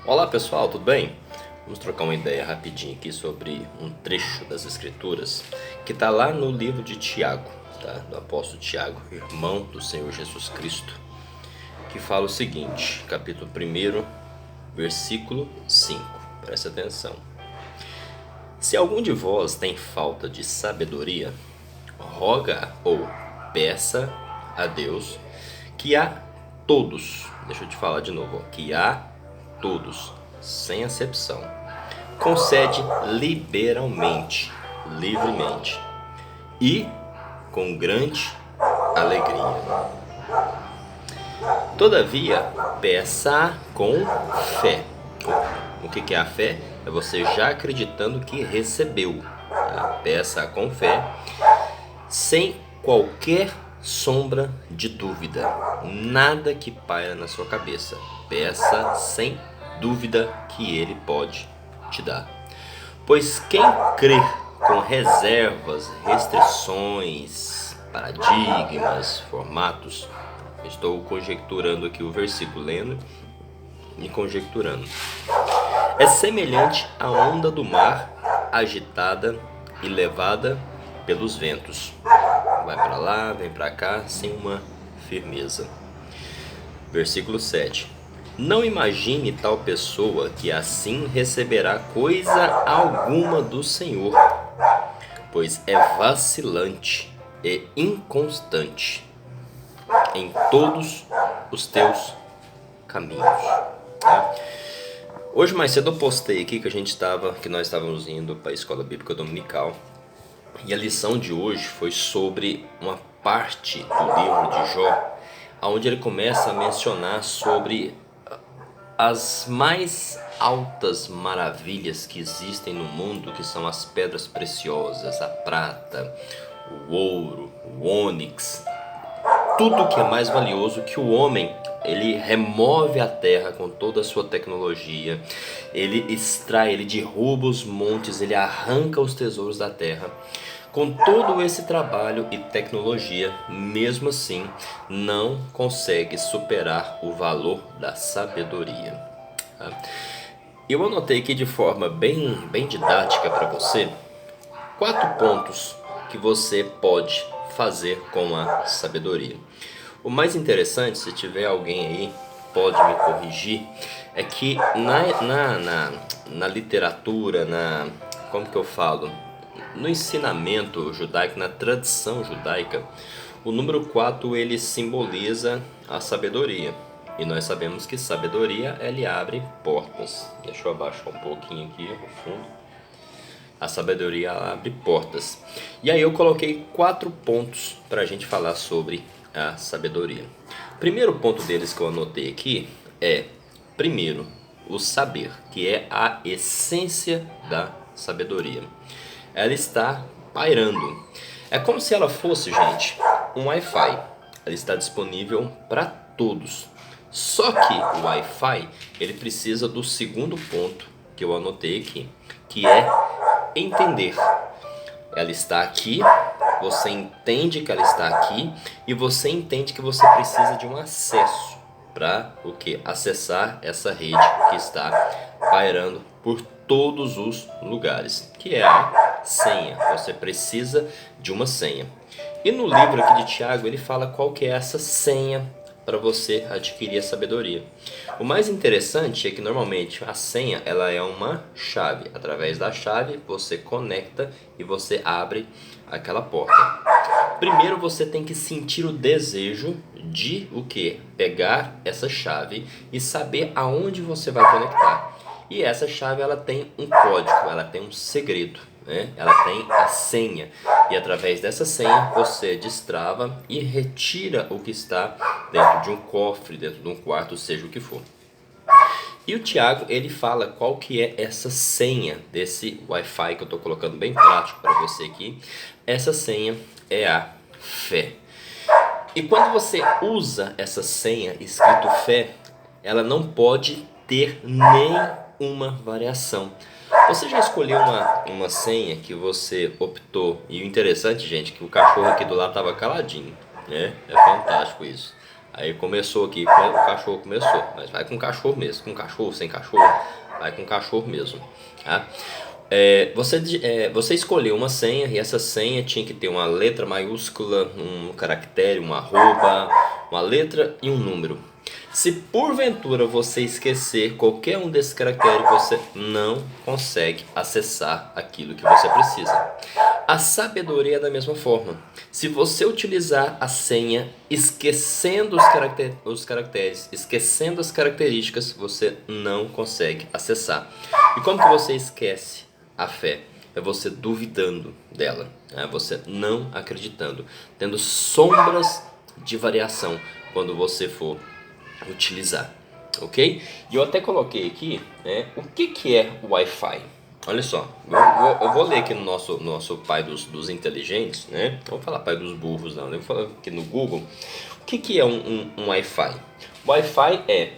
Olá pessoal, tudo bem? Vamos trocar uma ideia rapidinho aqui sobre um trecho das Escrituras que está lá no livro de Tiago, tá? Do apóstolo Tiago, irmão do Senhor Jesus Cristo, que fala o seguinte, capítulo 1, versículo 5. Presta atenção. Se algum de vós tem falta de sabedoria, roga ou peça a Deus que a todos, deixa eu te falar de novo, que a todos, sem acepção, concede liberalmente, livremente e com grande alegria. Todavia, peça com fé. O que é a fé? É você já acreditando que recebeu. Tá? Peça com fé, sem qualquer sombra de dúvida, nada que paira na sua cabeça. Peça sem dúvida que Ele pode te dar. Pois quem crê com reservas, restrições, paradigmas, formatos, estou conjecturando aqui o versículo, lendo e conjecturando, é semelhante à onda do mar agitada e levada pelos ventos. Vai para lá, vem para cá, sem uma firmeza. Versículo 7. Não imagine tal pessoa que assim receberá coisa alguma do Senhor, pois é vacilante e inconstante em todos os teus caminhos. Tá? Hoje mais cedo eu postei aqui que nós estávamos indo para a escola bíblica dominical. E a lição de hoje foi sobre uma parte do livro de Jó, onde ele começa a mencionar sobre as mais altas maravilhas que existem no mundo, que são as pedras preciosas, a prata, o ouro, o ônix, tudo que é mais valioso que o homem. Ele remove a terra com toda a sua tecnologia, ele extrai, ele derruba os montes, ele arranca os tesouros da terra. Com todo esse trabalho e tecnologia, mesmo assim, não consegue superar o valor da sabedoria. Tá? Eu anotei aqui de forma bem didática para você 4 pontos que você pode fazer com a sabedoria. O mais interessante, se tiver alguém aí, pode me corrigir, é que na literatura, como que eu falo? No ensinamento judaico, na tradição judaica, o número 4 ele simboliza a sabedoria. E nós sabemos que sabedoria ele abre portas. Deixa eu abaixar um pouquinho aqui o fundo. A sabedoria abre portas. E aí eu coloquei 4 pontos para a gente falar sobre a sabedoria. O primeiro ponto deles que eu anotei aqui é, primeiro, o saber, que é a essência da sabedoria. Ela está pairando. É como se ela fosse, gente, um Wi-Fi. Ela está disponível para todos. Só que o Wi-Fi, ele precisa do segundo ponto que eu anotei aqui, que é entender. Ela está aqui, você entende que ela está aqui e você entende que você precisa de um acesso para o que? Acessar essa rede que está pairando por todos os lugares, que é a senha. Você precisa de uma senha. E no livro aqui de Tiago ele fala qual que é essa senha para você adquirir a sabedoria. O mais interessante é que normalmente a senha ela é uma chave. Através da chave você conecta e você abre aquela porta. Primeiro você tem que sentir o desejo de o que? Pegar essa chave e saber aonde você vai conectar. E essa chave ela tem um código, ela tem um segredo, né? Ela tem a senha. E através dessa senha você destrava e retira o que está dentro de um cofre, dentro de um quarto, seja o que for. E o Tiago ele fala qual que é essa senha desse Wi-Fi que eu estou colocando bem prático para você aqui. Essa senha é a fé. E quando você usa essa senha escrito fé, ela não pode ter nenhuma variação. Você já escolheu uma senha que você optou? E o interessante, gente, é que o cachorro aqui do lado estava caladinho, né? É fantástico isso. Aí começou aqui, o cachorro começou, mas vai com cachorro mesmo, com cachorro, sem cachorro, vai com cachorro mesmo, tá? Você escolheu uma senha e essa senha tinha que ter uma letra maiúscula, um caractere, uma arroba, uma letra e um número. Se porventura você esquecer qualquer um desses caracteres, você não consegue acessar aquilo que você precisa. A sabedoria é da mesma forma. Se você utilizar a senha esquecendo os caracteres, esquecendo as características, você não consegue acessar. E como que você esquece a fé? É você duvidando dela, é você não acreditando, tendo sombras de variação quando você for utilizar, ok? E eu até coloquei aqui, né, o que é o Wi-Fi. Olha só, eu vou ler aqui no nosso pai dos inteligentes, né? Não vou falar pai dos burros não, eu vou falar aqui no Google. O que é um Wi-Fi? Wi-Fi é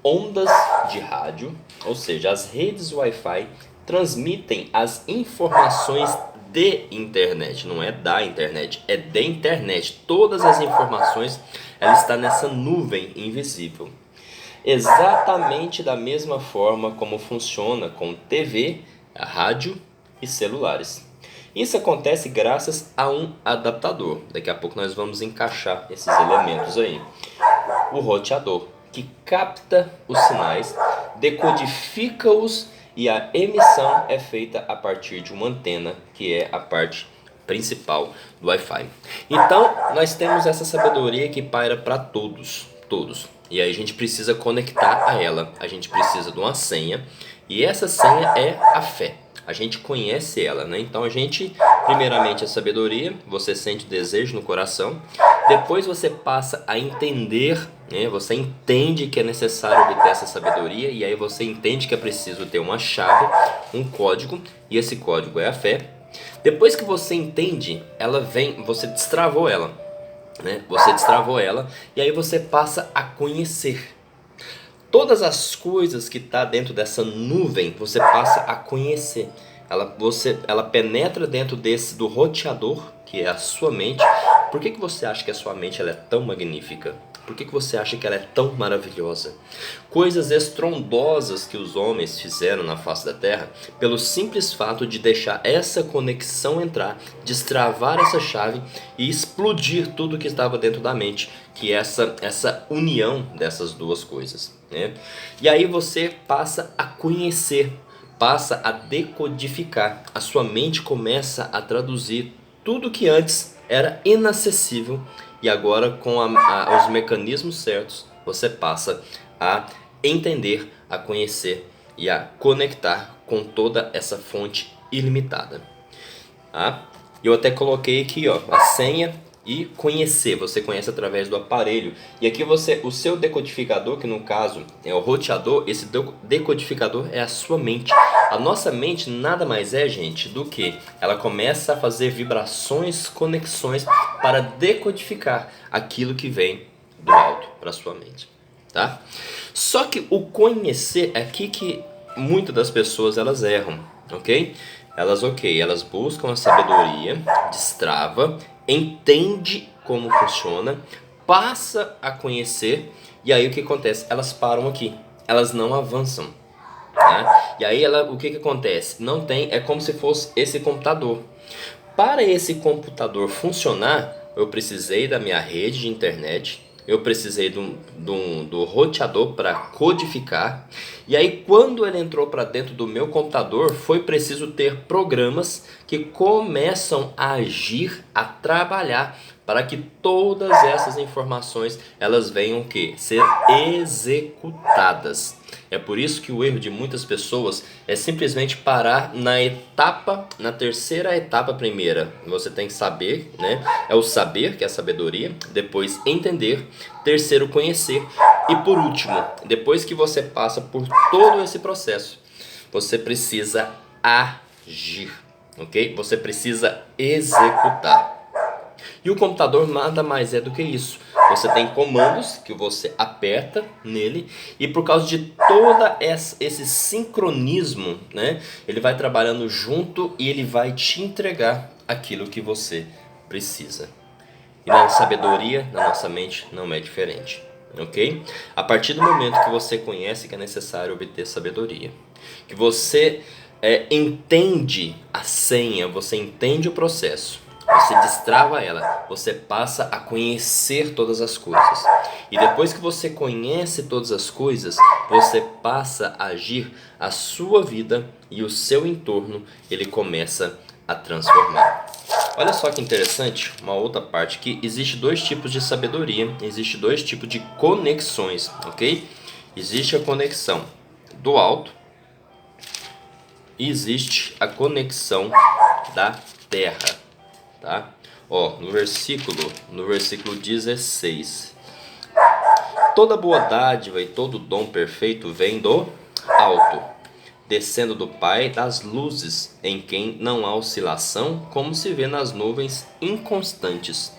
ondas de rádio, ou seja, as redes Wi-Fi transmitem as informações de internet, não é da internet, é de internet. Todas as informações, ela está nessa nuvem invisível. Exatamente da mesma forma como funciona com TV, rádio e celulares. Isso acontece graças a um adaptador. Daqui a pouco nós vamos encaixar esses elementos aí. O roteador, que capta os sinais, decodifica-os e a emissão é feita a partir de uma antena, que é a parte principal do Wi-Fi. Então, nós temos essa sabedoria que paira para todos. E aí a gente precisa conectar a ela, a gente precisa de uma senha, e essa senha é a fé. A gente conhece ela, né? Então a gente, primeiramente a sabedoria, você sente desejo no coração, depois você passa a entender, né? Você entende que é necessário obter essa sabedoria, e aí você entende que é preciso ter uma chave, um código, e esse código é a fé. Depois que você entende, ela vem, você destravou ela, né? Você destravou ela, e aí você passa a conhecer. Todas as coisas que está dentro dessa nuvem, você passa a conhecer. Ela penetra dentro do roteador, que é a sua mente. Por que você acha que a sua mente ela é tão magnífica? Por que você acha que ela é tão maravilhosa? Coisas estrondosas que os homens fizeram na face da terra, pelo simples fato de deixar essa conexão entrar, destravar essa chave e explodir tudo que estava dentro da mente, que é essa união dessas duas coisas, né? E aí você passa a conhecer, passa a decodificar, a sua mente começa a traduzir tudo que antes era inacessível, e agora com os mecanismos certos você passa a entender, a conhecer e a conectar com toda essa fonte ilimitada. Tá? Eu até coloquei aqui, ó, a senha e conhecer. Você conhece através do aparelho. E aqui o seu decodificador, que no caso é o roteador, esse decodificador é a sua mente. A nossa mente nada mais é, gente, do que ela começa a fazer vibrações, conexões para decodificar aquilo que vem do alto para a sua mente, tá? Só que o conhecer é aqui que muitas das pessoas elas erram, ok? Elas buscam a sabedoria, destrava, entende como funciona, passa a conhecer, e aí o que acontece? Elas param aqui, elas não avançam, né? E aí o que acontece? Não tem, é como se fosse esse computador. Para esse computador funcionar, eu precisei da minha rede de internet, eu precisei do roteador para codificar, e aí quando ele entrou para dentro do meu computador, foi preciso ter programas que começam a agir, a trabalhar, para que todas essas informações elas venham ser executadas. É por isso que o erro de muitas pessoas é simplesmente parar na terceira etapa primeira. Você tem que saber, né? É o saber, que é a sabedoria, depois entender, terceiro conhecer e por último, depois que você passa por todo esse processo, você precisa agir, ok? Você precisa executar. E o computador nada mais é do que isso. Você tem comandos que você aperta nele e por causa de todo esse sincronismo, né, ele vai trabalhando junto e ele vai te entregar aquilo que você precisa. E na sabedoria, na nossa mente, não é diferente. Ok? A partir do momento que você conhece que é necessário obter sabedoria, que você entende a senha, você entende o processo, você destrava ela, você passa a conhecer todas as coisas. E depois que você conhece todas as coisas, você passa a agir a sua vida e o seu entorno, ele começa a transformar. Olha só que interessante, uma outra parte que existe dois tipos de sabedoria, existe dois tipos de conexões, ok? Existe a conexão do alto e existe a conexão da terra, tá? Ó, no versículo 16. Toda boa dádiva e todo dom perfeito vem do alto, descendo do Pai das luzes, em quem não há oscilação, como se vê nas nuvens inconstantes.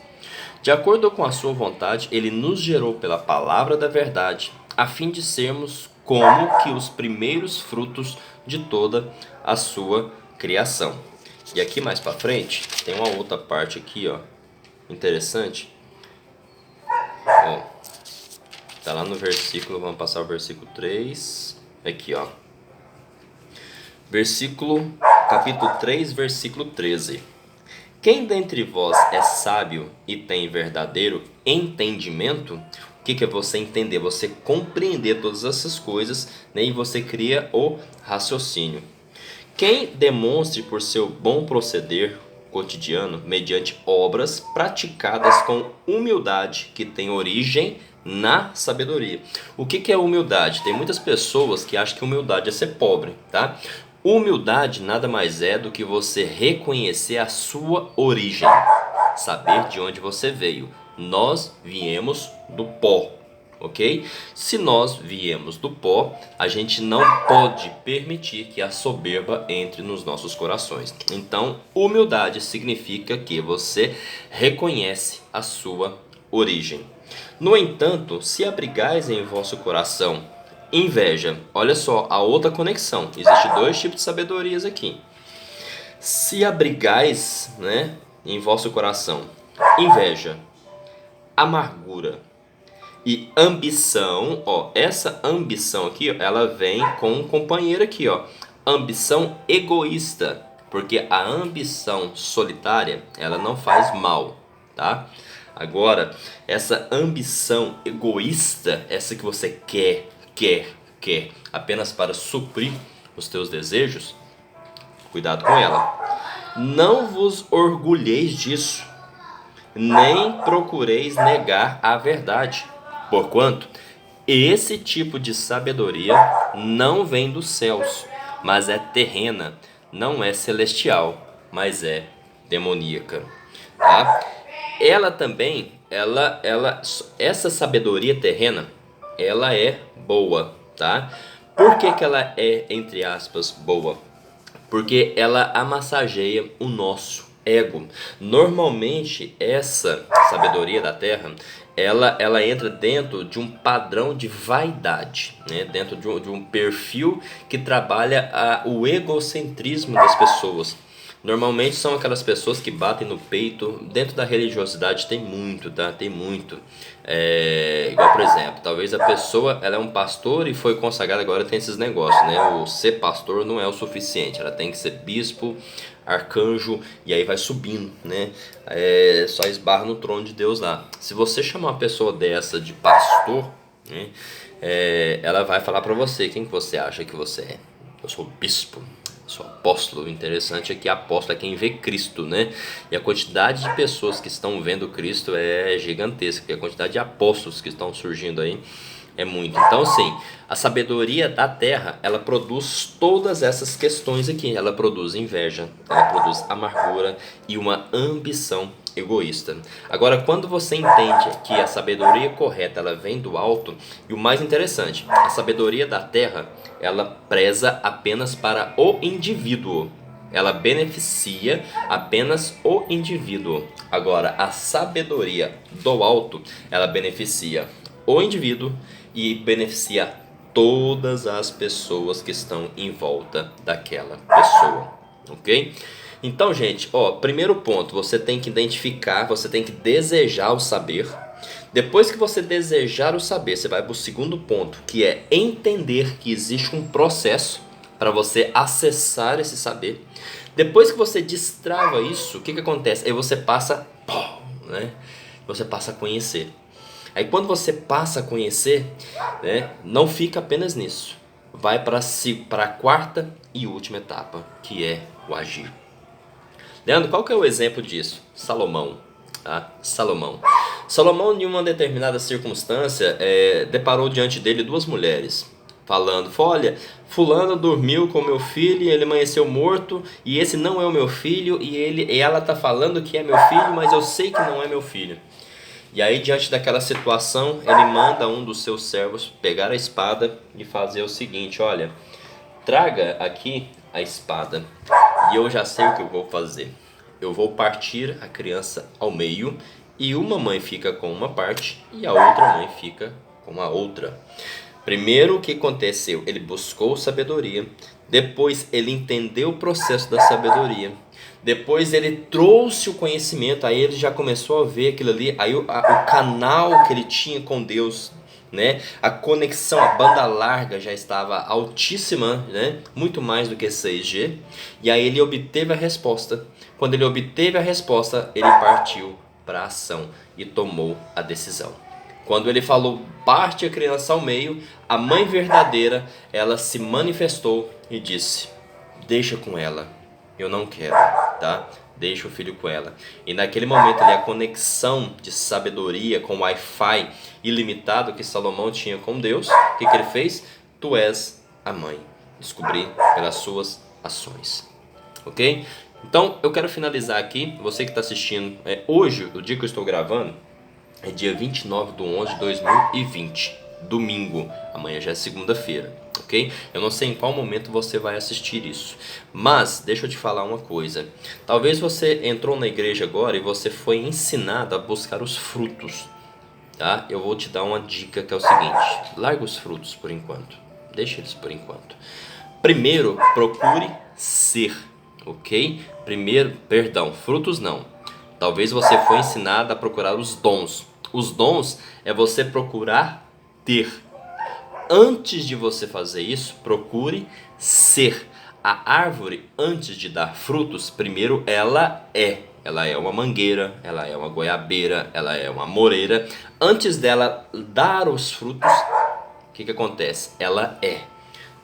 De acordo com a sua vontade, ele nos gerou pela palavra da verdade, a fim de sermos como que os primeiros frutos de toda a sua criação. E aqui mais para frente, tem uma outra parte aqui, ó, interessante. Ó, tá lá no versículo, vamos passar o versículo 3. Aqui, ó. Capítulo 3, versículo 13. Quem dentre vós é sábio e tem verdadeiro entendimento? O que é você entender? Você compreender todas essas coisas, né? E você cria o raciocínio. Quem demonstre por seu bom proceder cotidiano, mediante obras praticadas com humildade, que tem origem na sabedoria. O que é humildade? Tem muitas pessoas que acham que humildade é ser pobre, tá? Humildade nada mais é do que você reconhecer a sua origem, saber de onde você veio. Nós viemos do pó, ok? Se nós viemos do pó, a gente não pode permitir que a soberba entre nos nossos corações. Então, humildade significa que você reconhece a sua origem. No entanto, se abrigais em vosso coração inveja, olha só, a outra conexão. Existem dois tipos de sabedorias aqui. Se abrigais, né, em vosso coração inveja, amargura e ambição, ó, essa ambição aqui, ó, ela vem com um companheiro aqui, ó, ambição egoísta, porque a ambição solitária, ela não faz mal, tá? Agora, essa ambição egoísta, essa que você quer apenas para suprir os teus desejos, cuidado com ela. Não vos orgulheis disso, nem procureis negar a verdade, porquanto esse tipo de sabedoria não vem dos céus, mas é terrena, não é celestial, mas é demoníaca, tá? Ela também, essa sabedoria terrena, ela é boa, tá? Por que ela é, entre aspas, boa? Porque ela amassageia o nosso ego. Normalmente, essa sabedoria da terra, ela entra dentro de um padrão de vaidade, né? Dentro de um perfil que trabalha o egocentrismo das pessoas. Normalmente são aquelas pessoas que batem no peito. Dentro da religiosidade tem muito, tá? Tem muito. Igual, por exemplo, talvez a pessoa, ela é um pastor e foi consagrada, agora tem esses negócios, né? O ser pastor não é o suficiente, ela tem que ser bispo, arcanjo, e aí vai subindo, né? Só esbarra no trono de Deus lá. Se você chamar uma pessoa dessa de pastor, né? Ela vai falar pra você, quem que você acha que você é? Eu sou bispo. Sou apóstolo. O interessante é que apóstolo é quem vê Cristo, né? E a quantidade de pessoas que estão vendo Cristo é gigantesca, e a quantidade de apóstolos que estão surgindo aí é muito. Então, sim, a sabedoria da terra, ela produz todas essas questões aqui. Ela produz inveja, ela produz amargura e uma ambição egoísta. Agora, quando você entende que a sabedoria correta, ela vem do alto, e o mais interessante, a sabedoria da terra, ela preza apenas para o indivíduo. Ela beneficia apenas o indivíduo. Agora, a sabedoria do alto, ela beneficia o indivíduo e beneficia todas as pessoas que estão em volta daquela pessoa, ok? Então, gente, ó, primeiro ponto, você tem que identificar, você tem que desejar o saber. Depois que você desejar o saber, você vai para o segundo ponto, que é entender que existe um processo para você acessar esse saber. Depois que você destrava isso, o que acontece? Aí você passa, né? Você passa a conhecer. Aí quando você passa a conhecer, né, não fica apenas nisso. Vai para a quarta e última etapa, que é o agir. Leandro, qual que é o exemplo disso? Salomão. Tá? Salomão, em uma determinada circunstância, deparou diante dele duas mulheres, falando, olha, fulano dormiu com meu filho e ele amanheceu morto, e esse não é o meu filho, e ela está falando que é meu filho, mas eu sei que não é meu filho. E aí, diante daquela situação, ele manda um dos seus servos pegar a espada e fazer o seguinte, olha, traga aqui a espada, e eu já sei o que eu vou fazer. Eu vou partir a criança ao meio, e uma mãe fica com uma parte e a outra mãe fica com a outra. Primeiro, o que aconteceu? Ele buscou sabedoria, depois ele entendeu o processo da sabedoria, depois ele trouxe o conhecimento, aí ele já começou a ver aquilo ali, aí o canal que ele tinha com Deus, né? A conexão, a banda larga já estava altíssima, né? Muito mais do que 6G, e aí ele obteve a resposta. Quando ele obteve a resposta, ele partiu para a ação e tomou a decisão. Quando ele falou, parte a criança ao meio, a mãe verdadeira, ela se manifestou e disse, deixa com ela, eu não quero, tá? Deixa o filho com ela. E naquele momento ali, a conexão de sabedoria com o Wi-Fi ilimitado que Salomão tinha com Deus, o que ele fez? Tu és a mãe. Descobri pelas suas ações. Ok? Então, eu quero finalizar aqui, você que está assistindo, hoje, o dia que eu estou gravando, é dia 29/11/2020, domingo, amanhã já é segunda-feira, ok? Eu não sei em qual momento você vai assistir isso, mas deixa eu te falar uma coisa, talvez você entrou na igreja agora e você foi ensinado a buscar os frutos, tá? Eu vou te dar uma dica que é o seguinte, larga os frutos por enquanto, deixa eles por enquanto. Primeiro, procure ser, ok? Frutos não. Talvez você foi ensinado a procurar os dons. Os dons é você procurar ter. Antes de você fazer isso, procure ser. A árvore, antes de dar frutos, primeiro ela é. Ela é uma mangueira, ela é uma goiabeira, ela é uma moreira. Antes dela dar os frutos, o que acontece? Ela é.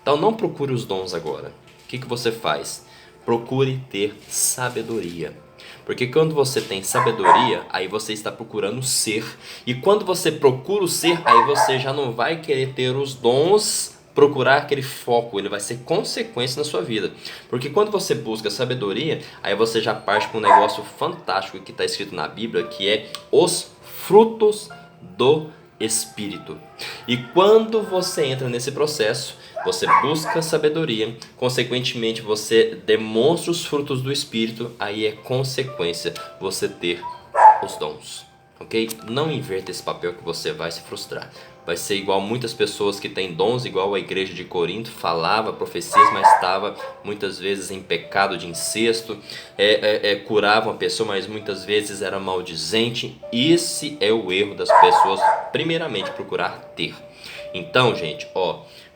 Então não procure os dons agora. O que você faz? Procure ter sabedoria. Porque quando você tem sabedoria, aí você está procurando ser. E quando você procura o ser, aí você já não vai querer ter os dons, procurar aquele foco. Ele vai ser consequência na sua vida. Porque quando você busca sabedoria, aí você já parte para um negócio fantástico que está escrito na Bíblia, que é os frutos do Espírito. E quando você entra nesse processo, você busca sabedoria, consequentemente você demonstra os frutos do Espírito, aí é consequência você ter os dons, ok? Não inverta esse papel que você vai se frustrar. Vai ser igual muitas pessoas que têm dons, igual a igreja de Corinto, falava profecias, mas estava muitas vezes em pecado de incesto, curava uma pessoa, mas muitas vezes era maldizente. Esse é o erro das pessoas, primeiramente procurar ter. Então, gente,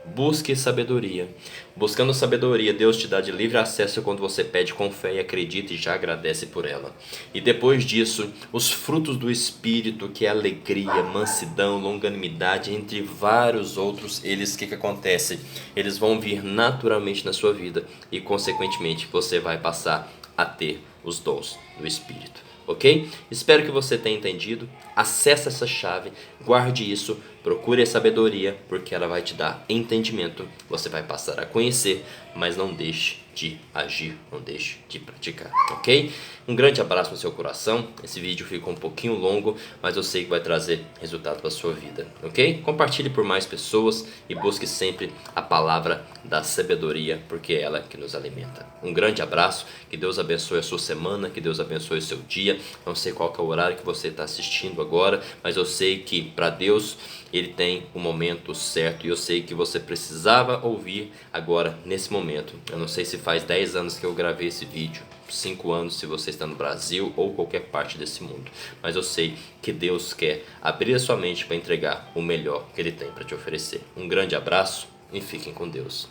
busque sabedoria. Buscando sabedoria, Deus te dá de livre acesso quando você pede com fé e acredita e já agradece por ela. E depois disso, os frutos do Espírito, que é alegria, mansidão, longanimidade, entre vários outros, eles, o que acontece? Eles vão vir naturalmente na sua vida e, consequentemente, você vai passar a ter os dons do Espírito. Ok? Espero que você tenha entendido. Acesse essa chave, guarde isso, procure a sabedoria, porque ela vai te dar entendimento. Você vai passar a conhecer, mas não deixe de agir, não deixe de praticar, ok? Um grande abraço no seu coração. Esse vídeo ficou um pouquinho longo, mas eu sei que vai trazer resultado para a sua vida, ok? Compartilhe por mais pessoas e busque sempre a palavra da sabedoria, porque é ela que nos alimenta. Um grande abraço, que Deus abençoe a sua semana, que Deus abençoe o seu dia. Não sei qual que é o horário que você está assistindo agora, mas eu sei que para Deus Ele tem o momento certo, e eu sei que você precisava ouvir agora nesse momento. Eu não sei se faz 10 anos que eu gravei esse vídeo, 5 anos se você está no Brasil ou qualquer parte desse mundo. Mas eu sei que Deus quer abrir a sua mente para entregar o melhor que Ele tem para te oferecer. Um grande abraço e fiquem com Deus.